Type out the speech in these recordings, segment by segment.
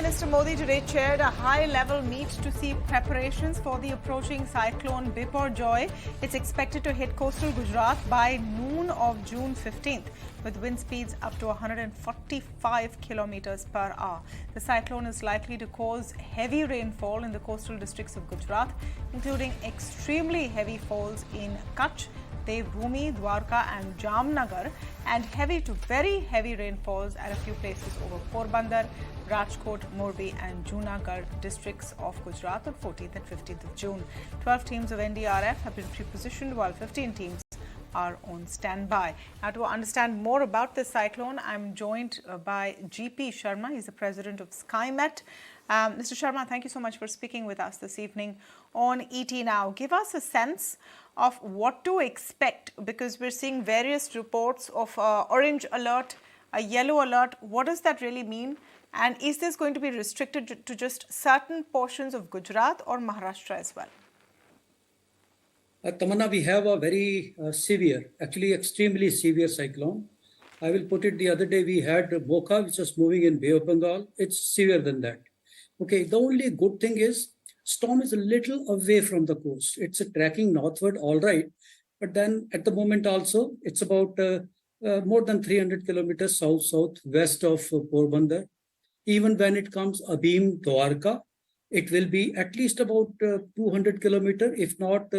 Minister Modi today chaired a high-level meet to see preparations for the approaching cyclone Biporjoy. It's expected to hit coastal Gujarat by noon of June 15th, with wind speeds up to 145 kilometers per hour. The cyclone is likely to cause heavy rainfall in the coastal districts of Gujarat, including extremely heavy falls in Kutch, Devbhumi Dwarka and Jamnagar, and heavy to very heavy rainfalls at a few places over Porbandar, Rajkot, Morbi and Junagarh districts of Gujarat on 14th and 15th of June. 12 teams of NDRF have been pre-positioned while 15 teams are on standby. Now, to understand more about this cyclone, I'm joined by G P Sharma. He's the president of Skymet. Mr. Sharma, thank you so much for speaking with us this evening on ET Now. Give us a sense of what to expect, because we're seeing various reports of orange alert, a yellow alert. What does that really mean? And is this going to be restricted to just certain portions of Gujarat or Maharashtra as well? Tamanna, we have a very severe, actually extremely severe cyclone. I will put it the other day, we had Mocha, which was moving in Bay of Bengal. It's severe than that. Okay, the only good thing is storm is a little away from the coast. It's tracking northward, all right. But then at the moment also, it's about more than 300 kilometers southwest of Porbandar. Even when it comes Abim Dwarka, it will be at least about 200 kilometers, if not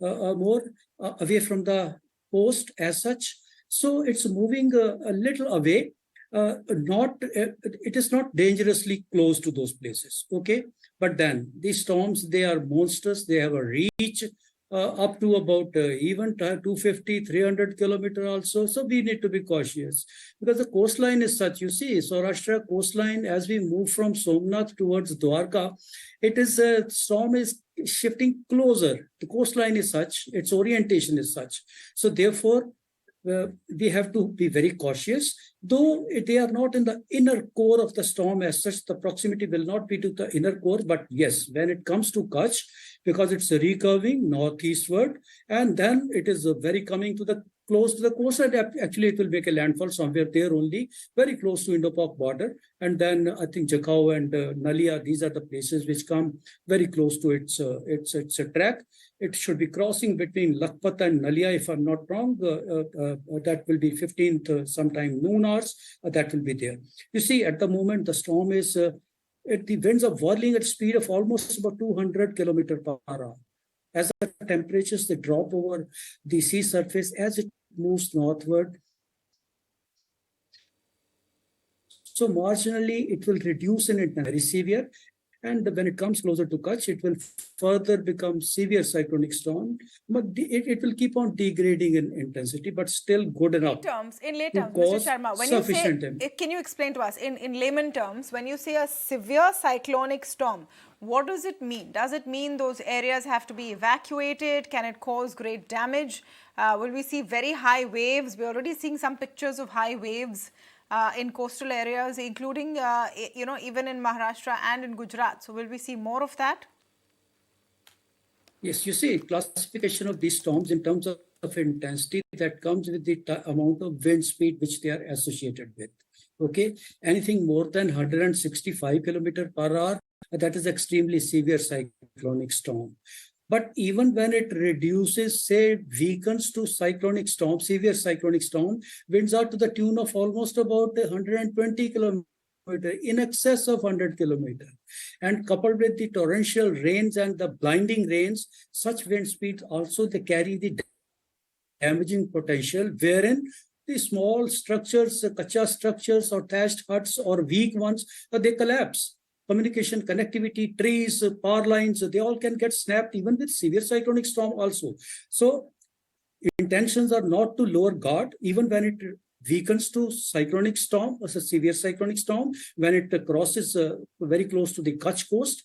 more, away from the coast as such. So it's moving a little away. It is not dangerously close to those places. Okay, but then these storms, they are monsters. They have a reach up to about even 250, 300 kilometers also. So we need to be cautious because the coastline is such. You see, Saurashtra coastline, as we move from Somnath towards Dwarka, it is storm is shifting closer. The coastline is such, its orientation is such. So therefore, we have to be very cautious. Though they are not in the inner core of the storm as such, the proximity will not be to the inner core. But yes, when it comes to Kutch, because it's recurving northeastward, and then it is very coming to the close to the coast, and actually it will make a landfall somewhere there only, very close to Indo-Pak border. And then I think Jakhau and Nalia, these are the places which come very close to its track. It should be crossing between Lakhpat and Nalia, if I'm not wrong. That will be 15th sometime noon hours. That will be there. You see, at the moment, the storm is, the winds are whirling at speed of almost about 200 kilometers per hour. As the temperatures, they drop over the sea surface as it moves northward. So marginally, it will reduce in intensity, very severe. And when it comes closer to Kutch, it will further become severe cyclonic storm. But it will keep on degrading in intensity, but still good enough. In lay terms, Mr. Sharma, when you say, can you explain to us, in layman terms, when you say a severe cyclonic storm, what does it mean? Does it mean those areas have to be evacuated? Can it cause great damage? Will we see very high waves? We're already seeing some pictures of high waves in coastal areas, including, even in Maharashtra and in Gujarat. So will we see more of that? Yes, you see, classification of these storms in terms of intensity that comes with the amount of wind speed which they are associated with. Okay, anything more than 165 kilometers per hour, that is extremely severe cyclonic storm. But even when it reduces, say, weakens to cyclonic storm, severe cyclonic storm, winds are to the tune of almost about 120 kilometers, in excess of 100 kilometers. And coupled with the torrential rains and the blinding rains, such wind speeds also, they carry the damaging potential, wherein the small structures, kacha structures or thatched huts or weak ones, they collapse. Communication, connectivity, trees, power lines, they all can get snapped even with severe cyclonic storm also. So intentions are not to lower guard, even when it weakens to cyclonic storm, or a severe cyclonic storm, when it crosses very close to the Kutch coast,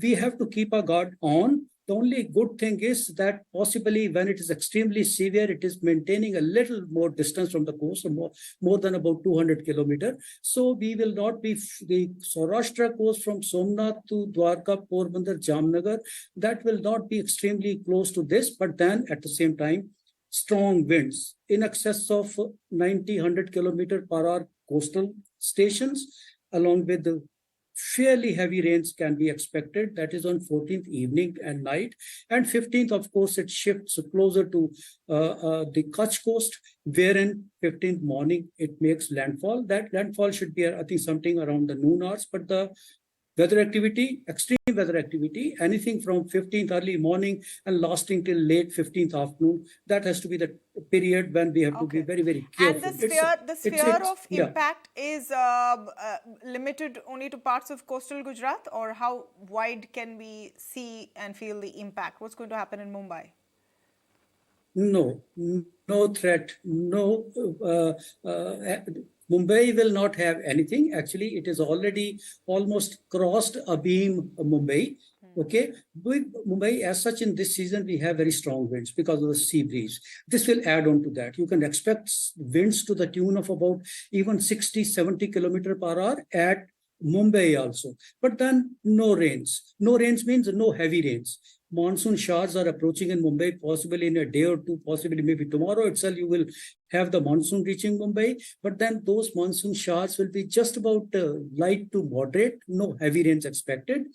we have to keep our guard on. The only good thing is that possibly when it is extremely severe, it is maintaining a little more distance from the coast, more than about 200 kilometers. So we will not be the Saurashtra coast from Somnath to Dwarka, Porbandar, Jamnagar. That will not be extremely close to this, but then at the same time, strong winds in excess of 90, 100 kilometers per hour coastal stations, along with the fairly heavy rains can be expected. That is on 14th evening and night. And 15th, of course, it shifts closer to the Kutch coast, wherein 15th morning it makes landfall. That landfall should be, I think, something around the noon hours. But the weather activity, extreme weather activity, anything from 15th early morning and lasting till late 15th afternoon, that has to be the period when we have to be very, very careful. And the sphere of impact is limited only to parts of coastal Gujarat, or how wide can we see and feel the impact? What's going to happen in Mumbai? No, no threat, no. Mumbai will not have anything. Actually, it is already almost crossed Abim Mumbai. Okay, with Mumbai as such in this season, we have very strong winds because of the sea breeze. This will add on to that. You can expect winds to the tune of about even 60, 70 kilometers per hour at Mumbai also. But then no rains. No rains means no heavy rains. Monsoon showers are approaching in Mumbai, possibly in a day or two, possibly maybe tomorrow itself, you will have the monsoon reaching Mumbai. But then those monsoon showers will be just about light to moderate, no heavy rains expected.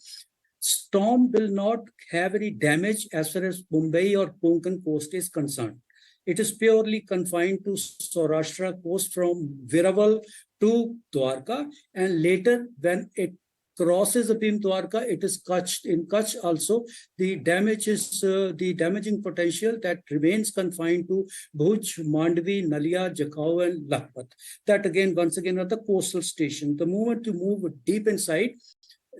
Storm will not have any damage as far as Mumbai or Konkan coast is concerned. It is purely confined to Saurashtra coast from Viraval to Dwarka, and later when it crosses Abim Dwarka, it is Kutch. In Kutch also, the damage is the damaging potential that remains confined to Bhuj, Mandvi, Nalia, Jakhau, and Lakhpat. That again, once again, are the coastal station. The moment you move deep inside,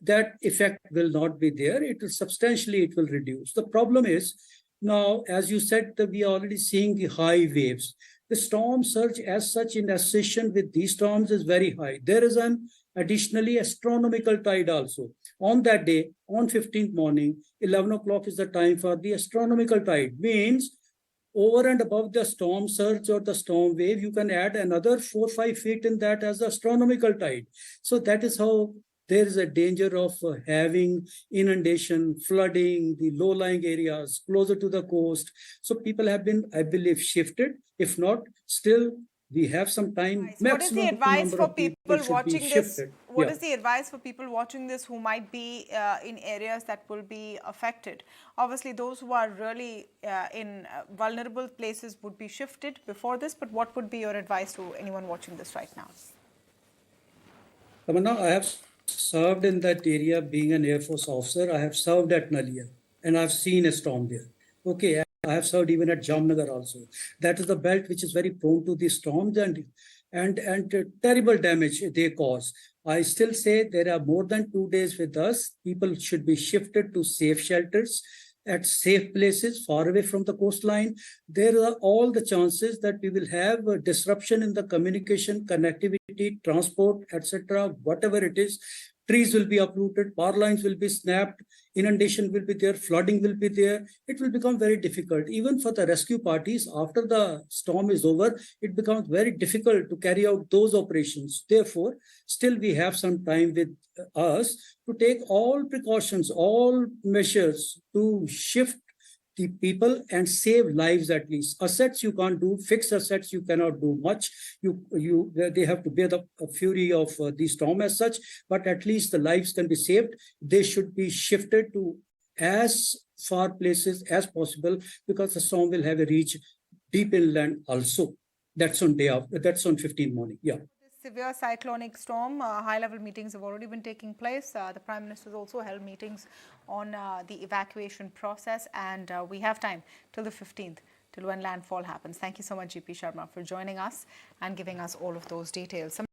that effect will not be there. It will substantially, it will reduce. The problem is now, as you said, that we are already seeing the high waves. The storm surge as such in association with these storms is very high. There is an additionally astronomical tide also. On that day, on 15th morning, 11 o'clock is the time for the astronomical tide. Means over and above the storm surge or the storm wave, you can add another 4 or 5 feet in that as the astronomical tide. So that is how there is a danger of having inundation, flooding, the low-lying areas closer to the coast. So people have been, I believe, shifted. If not, still we have some time. What is the advice for people watching this? What is the advice for people watching this who might be in areas that will be affected? Obviously, those who are really in vulnerable places would be shifted before this, but what would be your advice to anyone watching this right now? Tamanna, I have served in that area being an Air Force officer. I have served at Nalia and I've seen a storm there. Okay, I have served even at Jamnagar also. That is the belt which is very prone to these storms and terrible damage they cause. I still say there are more than 2 days with us. People should be shifted to safe shelters at safe places far away from the coastline. There are all the chances that we will have a disruption in the communication, connectivity, transport, etc. Whatever it is, trees will be uprooted, power lines will be snapped, inundation will be there, flooding will be there. It will become very difficult. Even for the rescue parties, after the storm is over, it becomes very difficult to carry out those operations. Therefore, still we have some time with us to take all precautions, all measures to shift the people and save lives at least. Assets you can't do, fixed assets you cannot do much. They have to bear the fury of the storm as such, but at least the lives can be saved. They should be shifted to as far places as possible because the storm will have a reach deep inland also. That's on 15th morning. Yeah. Severe cyclonic storm, high-level meetings have already been taking place. The Prime Minister has also held meetings on the evacuation process, and we have time till the 15th, till when landfall happens. Thank you so much, G P Sharma, for joining us and giving us all of those details.